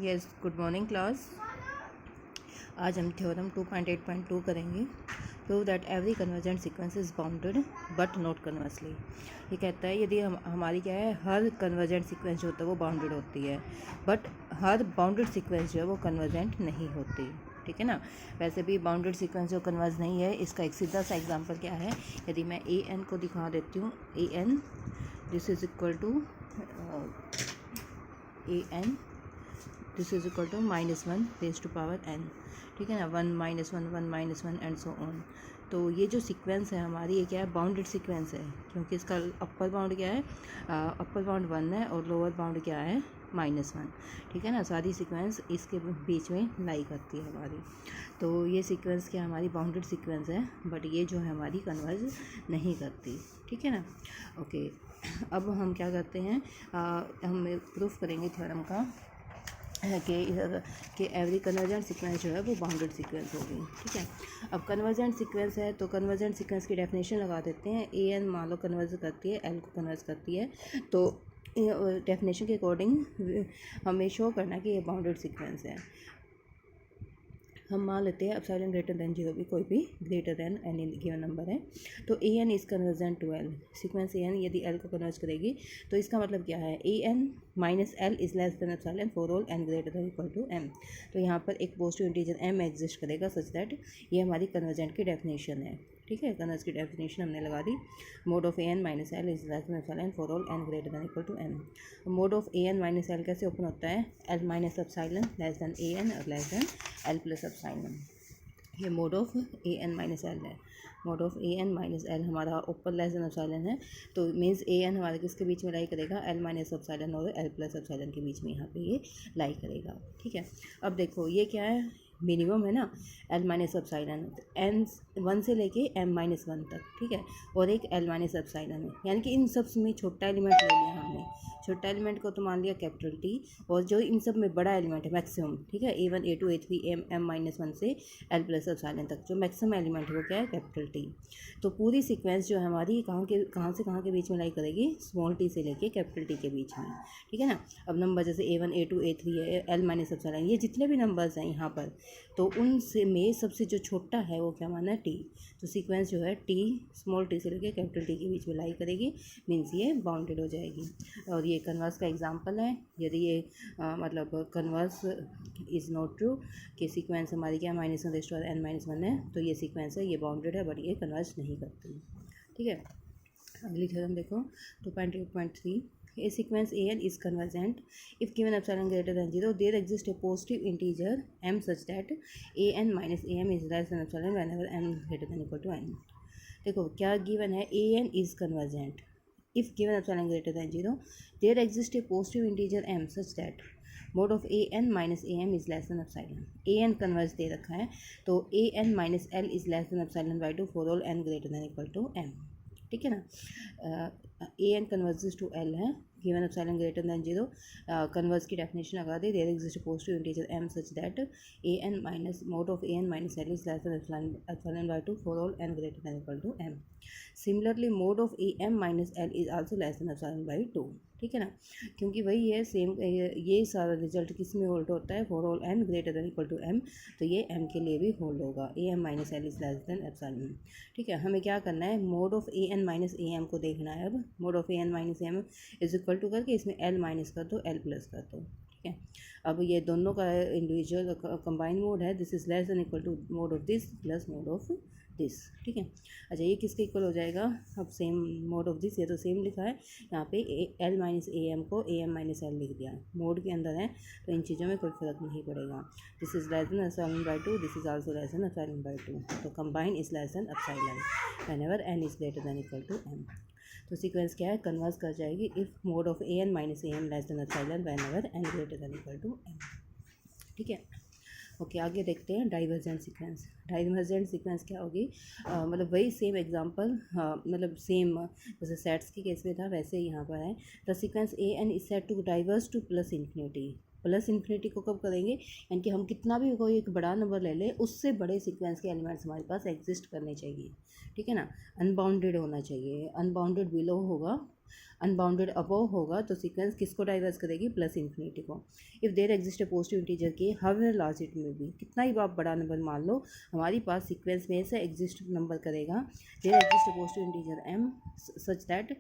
Yes, good morning class. आज हम theorem 2.8.2 करेंगे। Prove that every convergent sequence is bounded but not conversely. ये कहता है यदि हमारी क्या है, हर कन्वर्जेंट सीक्वेंस जो होता है वो बाउंडेड होती है, बट हर बाउंडेड सीक्वेंस जो है वो कन्वर्जेंट नहीं होती। ठीक है ना। वैसे भी बाउंडेड सीक्वेंस जो कन्वर्ज नहीं है, इसका एक सीधा सा एग्जांपल क्या है, यदि मैं ए एन को दिखा देती हूँ, a n this is equal to a n this is equal to -1 raise to power n। ठीक है ना, 1 -1 1 -1 एंड सो ऑन। तो ये जो सीक्वेंस है हमारी, ये क्या है, बाउंडेड सीक्वेंस है, क्योंकि इसका अपर बाउंड क्या है, अपर बाउंड 1 है और लोअर बाउंड क्या है, -1। ठीक है ना, सारी सीक्वेंस इसके बीच में लाई करती है हमारी। तो ये सीक्वेंस क्या हमारी बाउंडेड सीक्वेंस है, बट ये जो है हमारी कन्वर्ज नहीं करती। ठीक है ना। ओके, अब हम क्या करते हैं, हम प्रूफ करेंगे थ्योरम का कि एवरी कन्वर्जेंट सीक्वेंस जो है वो बाउंडेड सीक्वेंस होगी। ठीक है। अब कन्वर्जेंट सीक्वेंस है तो कन्वर्जेंट सीक्वेंस की डेफिनेशन लगा देते हैं। ए एन मान लो कन्वर्ज करती है, एल को कन्वर्ज करती है, तो डेफिनेशन के अकॉर्डिंग हमें शो करना कि ये बाउंडेड सीक्वेंस है। हम मान लेते हैं एप्सिलॉन ग्रेटर दैन 0 भी कोई भी greater than any given number है, तो a n is convergent to l. Sequence a n यदि एल को कन्वर्ज करेगी तो इसका मतलब क्या है, a n minus l is less than epsilon for all n greater than equal to m. तो यहाँ पर एक पॉजिटिव इंटीजर एम एग्जिस्ट करेगा सच दैट ये हमारी कन्वर्जेंट की डेफिनेशन है। ठीक है, कन्वर्ज की डेफिनेशन हमने लगा दी। Mod of a n minus l is less than epsilon for all n greater than equal to m. Mod of a n minus l कैसे ओपन होता है, l minus epsilon less than a n और less than l plus epsilon. ये mod of a n minus l है। Mod of a n minus l हमारा open less than epsilon है, तो means A N हमारे किसके बीच में लाई करेगा, एल माइनस एप्सिलॉन और एल प्लस एप्सिलॉन के बीच में यहाँ पे ये लाई करेगा। ठीक है। अब देखो ये क्या है, मिनिमम है ना, एल माइनस एप्सिलॉन एन 1 से लेके एम माइनस 1 तक। ठीक है, और एक एल माइनस एप्सिलॉन है, यानी कि इन सब में छोटा एलिमेंट ले लिया हमने। छोटा एलिमेंट को तो मान लिया कैपिटल टी, और जो इन सब में बड़ा एलिमेंट है मैक्सिमम, ठीक है, A1 A2 A3 M minus 1 से एल प्लस एप्सिलॉन तक जो मैक्सिमम एलिमेंट है वो क्या है, कैपिटल टी। तो पूरी सीक्वेंस जो है हमारी कहाँ से कहाँ के बीच में लाई करेगी, स्मॉल टी से लेके कैपिटल टी के बीच में। ठीक है ना। अब नंबर जैसे A1 A2 A3 है, एल माइनस एप्सिलॉन, ये जितने भी नंबर्स हैं यहाँ पर, तो उनसे में सबसे जो छोटा है वो क्या माना है, टी। तो सीक्वेंस जो है टी, स्मॉल टी से लेके कैपिटल टी के बीच में लाई करेगी, मीन्स ये बाउंडेड हो जाएगी। और ये कन्वर्स का एग्जांपल है। यदि ये मतलब कन्वर्स इज़ नॉट ट्रू कि सीक्वेंस हमारी क्या -1 रेज़्ड टू n - 1 है, तो ये सीक्वेंस है, ये बाउंडेड है, बट ये कन्वर्स नहीं करती। ठीक है। अगली थ्योरम देखो 2.8.3। A sequence an is convergent if given epsilon greater than 0 there exists a positive integer m such that an minus am is less than epsilon whenever m greater than equal to n। देखो क्या given है, an is convergent if given epsilon greater than 0 there exists a positive integer m such that mod of an minus am is less than epsilon। an converge दे रखा है, तो an minus l is less than epsilon by 2 for all n greater than equal to m। ठीक है ना। A n converges to l है, given epsilon greater than 0। Converse की definition लगा दी, there exist positive integer m such that a n minus mod of a n minus l is less than epsilon by 2 for all n greater than equal to m. Similarly mod of a m minus l is also less than epsilon by 2। ठीक है ना, क्योंकि वही है same, ये सारा result किस में होल्ड होता है, for all n greater than equal to m, तो ये एम के लिए भी होल्ड होगा, a m minus l is less than epsilon. ठीक है, हमें क्या करना है, mod of a n minus a m को देखना है। अब mod of a n minus a m is equal to करके इसमें एल माइनस कर दो, एल प्लस कर दो। ठीक है, अब ये दोनों का इंडिविजुअल कंबाइन मोड है, this is less than equal to mod of this plus mod of this. ठीक है। अच्छा, ये किसके इक्वल हो जाएगा, अब सेम मोड ऑफ दिस, ये तो सेम लिखा है, यहाँ पे एल माइनस ए एम को ए एम माइनस एल लिख दिया, मोड के अंदर है, तो इन चीज़ों में कोई फ़र्क नहीं पड़ेगा। This is less than epsilon by 2, this is also less than epsilon by 2, तो combine is less than epsilon whenever n is greater than equal to m. तो सीक्वेंस क्या है, कन्वर्स कर जाएगी if mod of a n minus a m less than epsilon whenever n greater than equal to m. ठीक है। Okay, आगे देखते हैं डाइवर्जेंट सीक्वेंस। डाइवर्जेंट सीक्वेंस क्या होगी, मतलब वही सेम एग्जांपल, मतलब सेम जैसे सेट्स के केस में था वैसे ही यहाँ पर है। The sequence a n is said to diverge to plus infinity. Plus infinity को कब करेंगे, यानी कि हम कितना भी कोई एक बड़ा नंबर ले लें, उससे बड़े सीक्वेंस के एलिमेंट्स हमारे पास एग्जिस्ट करने चाहिए। ठीक है ना, अनबाउंडेड होना चाहिए, अनबाउंडेड बिलो होगा अनबाउंडेड अबव होगा तो सीक्वेंस किसको डाइवर्स करेगी, प्लस इन्फिनिटी को। If there exist a positive integer k however large it may be, कितना ही आप बड़ा नंबर मान लो, हमारी पास सीक्वेंस में से एग्जिस्ट नंबर करेगा there exist a positive integer m such that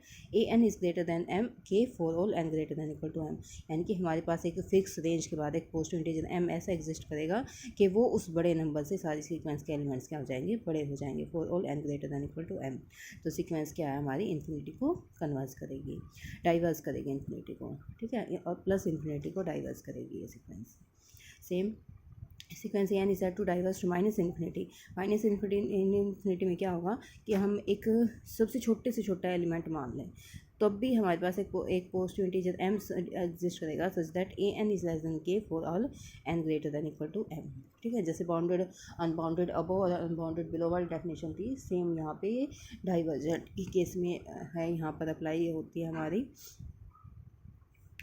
an is greater than m k for all n greater than equal to m, यानी कि हमारे पास एक फिक्स रेंज के बाद एक पॉजिटिव इंटीजर m ऐसा एग्जिस्ट करेगा कि वो उस बड़े नंबर से सारी सीक्वेंस के एलिमेंट्स क्या हो जाएंगे, बड़े हो जाएंगे, for all n greater than equal to m। तो सीक्वेंस क्या है हमारी, इन्फिनिटी को कन्वर्स करेगी, डाइवर्स करेगी इन्फिनिटी को, ठीक है, और प्लस इन्फिनिटी को डाइवर्स करेगी ये sequence. Same sequence n is to diverge to minus infinity. Minus infinity में क्या होगा कि हम एक सबसे छोटे से छोटा एलिमेंट मान लें, तब भी हमारे पास एक पॉजिटिव इंटीजर m एग्जिस्ट करेगा such that an is less than k for all n greater than equal to m, ठीक है। जैसे बाउंडेड अनबाउंडेड अबव और अनबाउंडेड बिलो वाली डेफिनेशन थी, सेम यहाँ पे ये डाइवर्जेंट की केस में है, यहाँ पर अप्लाई होती है हमारी।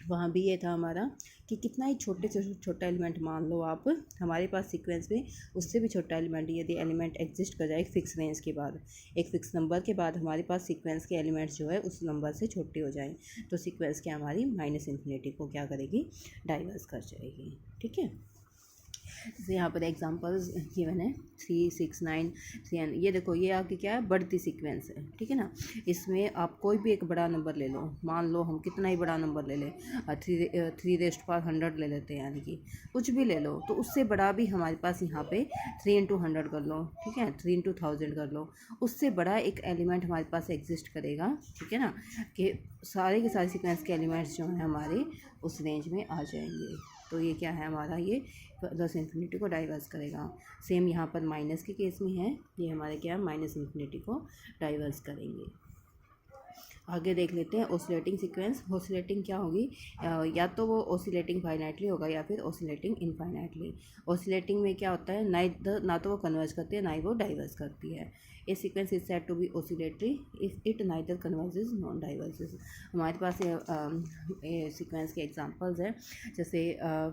वहाँ भी ये था हमारा कि कितना ही छोटे से छोटा एलिमेंट मान लो आप, हमारे पास सीक्वेंस में उससे भी छोटा एलिमेंट यदि एलिमेंट एग्जिस्ट कर जाए एक फ़िक्स रेंज के बाद, एक फ़िक्स नंबर के बाद हमारे पास सीक्वेंस के एलिमेंट्स जो है उस नंबर से छोटे हो जाएं, तो सीक्वेंस क्या हमारी माइनस इन्फिनिटी को क्या करेगी, डाइवर्स कर जाएगी, ठीक है। जैसे यहाँ पर एग्जांपल्स गिवन है 3, 6, 9, 3, ये देखो ये आपकी क्या है, बढ़ती सीक्वेंस है, ठीक है ना। इसमें आप कोई भी एक बड़ा नंबर ले लो, मान लो हम कितना ही बड़ा नंबर ले लें, 3⁻100 ले लेते हैं, यानी कि कुछ भी ले लो, तो उससे बड़ा भी हमारे पास यहाँ पे 3×100 कर लो, ठीक है, 3×1000 कर लो, उससे बड़ा एक एलिमेंट हमारे पास एग्जिस्ट करेगा, ठीक है ना, कि सारे के सारे सीक्वेंस के एलिमेंट्स जो हैं हमारे उस रेंज में आ जाएंगे। तो ये क्या है हमारा, ये प्लस इन्फिनिटी को डाइवर्स करेगा। सेम यहाँ पर माइनस के केस में है, ये हमारे क्या है, माइनस इन्फिनिटी को डाइवर्स करेंगे। आगे देख लेते हैं ऑसिलेटिंग सीक्वेंस। ऑसिलेटिंग क्या होगी, या तो वो ऑसिलेटिंग फाइनाइटली होगा या फिर ऑसिलेटिंग इनफाइनाइटली। ऑसिलेटिंग में क्या होता है, ना तो वो कन्वर्ज करती है ना ही वो डाइवर्स करती है। A sequence is said to be oscillatory if it neither converges nor diverges. हमारे पास ये सीक्वेंस के एग्जांपल्स हैं, जैसे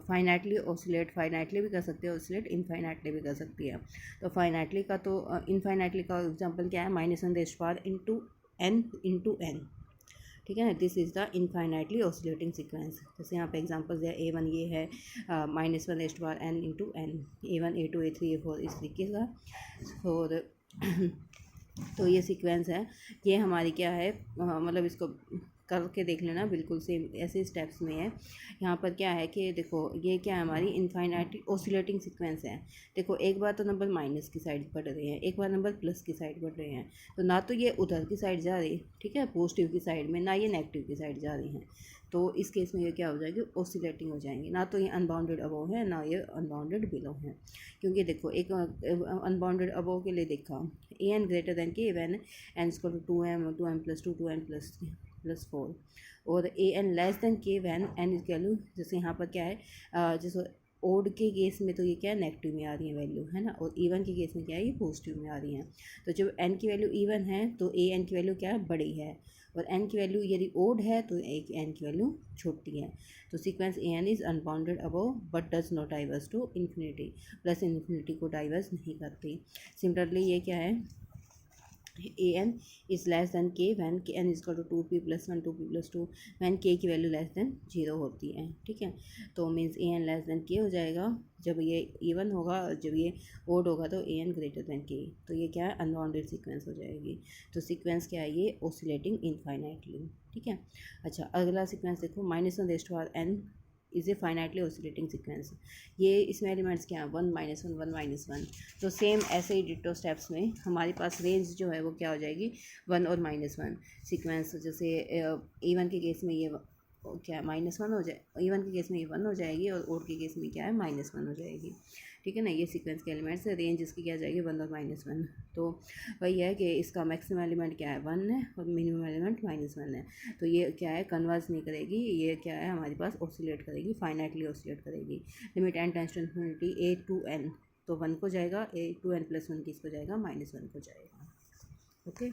फाइनाइटली ऑसिलेट, फाइनाइटली भी कर सकते हैं ऑसिलेट, इनफाइनाइटली भी कर सकती है। तो फाइनाइटली का तो इनफाइनाइटली का एग्जांपल क्या है, -1 इंटू n, ठीक है ना, this is the infinitely oscillating sequence. जैसे यहाँ पे एग्जांपल्स है, A1 ये है -1 n into n, A1 A2 A3 A4 इस तरीके का। और तो ये सीक्वेंस है, ये हमारी क्या है, मतलब इसको करके देख लेना, बिल्कुल सेम ऐसे स्टेप्स में है। यहाँ पर क्या है कि देखो ये क्या है, हमारी इनफाइनाइट ऑसिलेटिंग सीक्वेंस है। देखो एक बार तो नंबर माइनस की साइड बढ़ रहे हैं, एक बार नंबर प्लस की साइड बढ़ रहे हैं, तो ना तो ये उधर की साइड जा रही, ठीक है, पॉजिटिव की साइड में, ना ये नेगेटिव की साइड जा रही हैं। तो इस केस में ये क्या हो जाएगी, ऑसिलेटिंग हो जाएंगी, ना तो ये अनबाउंडेड अबव है ना ये अनबाउंडेड बिलो है। क्योंकि देखो एक अनबाउंडेड अबव के लिए देखा, an greater than K when n equal to 2m+2 2n+4, और an less than K when n is value, जैसे यहाँ पर क्या है, जैसे ओड के केस में तो ये क्या है, नेगेटिव में आ रही है वैल्यू, है ना, और इवन के केस में क्या है, ये पॉजिटिव में आ रही हैं। तो जब n की वैल्यू इवन है तो an की वैल्यू क्या है, बड़ी है, और n की वैल्यू यदि ओड है तो n की वैल्यू छोटी है। तो sequence an is unbounded above but does not diverge to infinity, plus infinity को डाइवर्स नहीं करती। सिमिलरली ये क्या है, an is less than k when n is equal to 2p+1 2p+2 when k की वैल्यू लेस देन 0 होती है, ठीक है। तो means an less than k हो जाएगा जब ये इवन होगा, और जब ये ओड होगा तो an ग्रेटर देन k, तो ये क्या है, अनबाउंडेड सीक्वेंस हो जाएगी। तो सीक्वेंस क्या है, ये ऑसिलेटिंग इनफाइनाइटली, ठीक है। अच्छा अगला सीक्वेंस देखो, -1n is a finitely oscillating sequence. ये इसमें एलिमेंट्स क्या हैं, 1 -1 1 -1। तो सेम ऐसे ही डिटो स्टेप्स में हमारे पास रेंज जो है वो क्या हो जाएगी, 1 और -1 सीक्वेंस। जैसे इवन के केस में ये क्या -1 हो जाए, इवन के केस में ये 1 हो जाएगी, और ओड के केस में क्या है, -1 हो जाएगी, ठीक है ना। ये सीक्वेंस के एलिमेंट्स है, रेंज इसकी क्या जाएगी, 1 और -1। तो वही है कि इसका मैक्सिमम एलिमेंट क्या है, 1 है, और मिनिमम एलिमेंट -1 है। तो ये क्या है, कन्वर्स नहीं करेगी, ये क्या है, हमारे पास ऑसिलेट करेगी, फाइनाइटली ऑसिलेट करेगी। Limit n tends to infinity a to n, तो 1 को जाएगा, a to n+1 किसको जाएगा, -1 को जाएगा, ओके।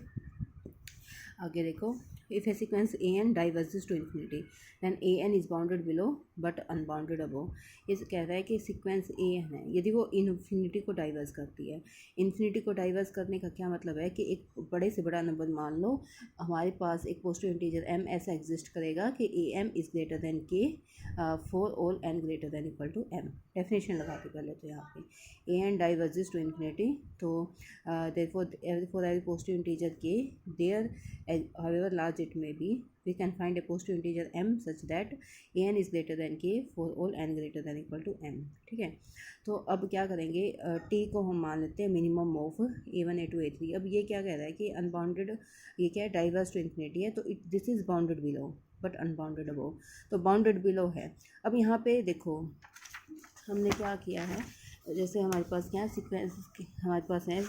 आगे देखो, if A sequence an diverges to infinity then an is bounded below but unbounded above. ये कह रहा है कि सीक्वेंस ए है यदि वो इन्फिनिटी को डाइवर्स करती है। इन्फिनिटी को डाइवर्स करने का क्या मतलब है कि एक बड़े से बड़ा नंबर मान लो हमारे पास एक पॉजिटिव इंटीजर m ऐसा एग्जिस्ट करेगा कि am is greater than k for all n greater than equal to m। Definition लगा के पहले तो यहाँ पे an डाइवर्जेस टू इन्फिनिटी, तो therefore for every positive integer k there however large it may be we can find a positive integer m such that an is greater than k for all n greater than equal to m। ठीक है, तो अब क्या करेंगे, t को हम मान लेते हैं minimum of a1 a2 a3। अब ये क्या कह रहा है कि अनबाउंडेड, ये क्या है, डाइवर्स टू इन्फिनिटी है, तो this is bounded below but unbounded above, तो बाउंडेड बिलो है। अब यहाँ पे देखो हमने क्या किया है, जैसे हमारे पास क्या है सीक्वेंस, हमारे पास है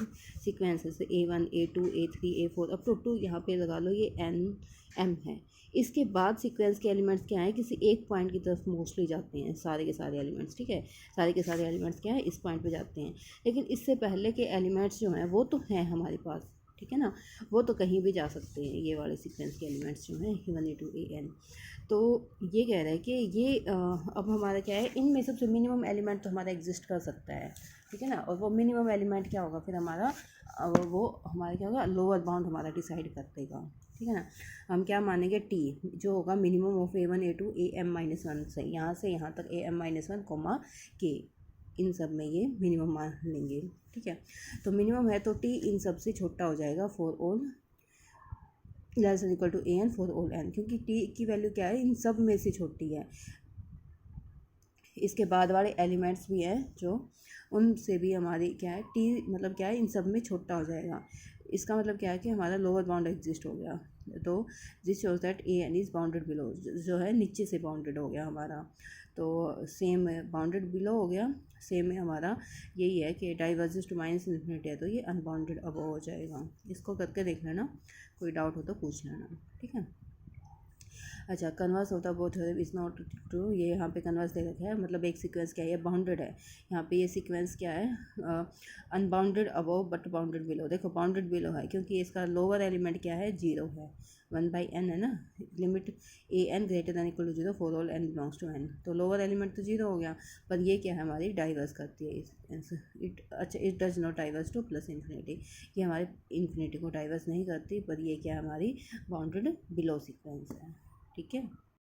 sequences A1 A2 A3 A4 up to यहाँ पे लगा लो ये N M है। इसके बाद सीक्वेंस के एलिमेंट्स क्या है, किसी एक पॉइंट की तरफ मोस्टली जाते हैं सारे के सारे एलिमेंट्स। ठीक है, सारे के सारे एलिमेंट्स क्या है, इस पॉइंट पे जाते हैं, लेकिन इससे पहले के एलिमेंट्स जो हैं वो तो हैं हमारे पास, ठीक है ना, वो तो कहीं भी जा सकते हैं। ये वाले सीक्वेंस के एलिमेंट्स जो हैं A1 A2 AN, तो ये कह रहा है कि ये अब हमारा क्या है, इनमें सबसे मिनिमम एलिमेंट तो हमारा एग्जिस्ट कर सकता है, ठीक है ना, और वो मिनिमम एलिमेंट क्या होगा फिर हमारा, वो हमारा क्या होगा, लोअर बाउंड हमारा डिसाइड कर देगा। ठीक है ना, हम क्या मानेंगे, टी जो होगा minimum of A1 A2 AM-1 से यहाँ तक AM-1 कोमा के, इन सब में ये मिनिमम मान लेंगे। ठीक है, तो मिनिमम है तो टी इन सब से छोटा हो जाएगा for all less than equal to an for all n, क्योंकि t की वैल्यू क्या है, इन सब में से छोटी है। इसके बाद वाले एलिमेंट्स भी हैं जो उनसे भी हमारी क्या है, t मतलब क्या है, इन सब में छोटा हो जाएगा। इसका मतलब क्या है कि हमारा लोअर बाउंड एग्जिस्ट हो गया, तो this shows that an is bounded below, जो है नीचे से बाउंडेड हो गया हमारा, तो सेम बाउंडेड बिलो हो गया। सेम है हमारा यही है कि डाइवर्जेस टू माइनस इन्फिनिटी है, तो ये अनबाउंडेड अबव हो जाएगा। इसको करके देख लेना, कोई डाउट हो तो पूछ लेना। ठीक है, अच्छा, converse of the both theorem is not true, ये यहाँ पे कन्वर्स दे रखा है, मतलब एक सीक्वेंस क्या है, ये बाउंडेड है, यहाँ पे ये सीक्वेंस क्या है, unbounded above but bounded below. देखो बाउंडेड बिलो है क्योंकि इसका लोअर एलिमेंट क्या है, 0 है, 1/n है ना, limit an greater than equal to 0 for all n belongs to n, तो लोअर एलिमेंट तो 0 हो गया, पर ये क्या है हमारी डाइवर्स करती है अच्छा, it does not diverge to plus infinity, ये हमारे इन्फिनिटी को डाइवर्स नहीं करती, पर ये क्या हमारी बाउंडेड बिलो सीक्वेंस है। ठीक है।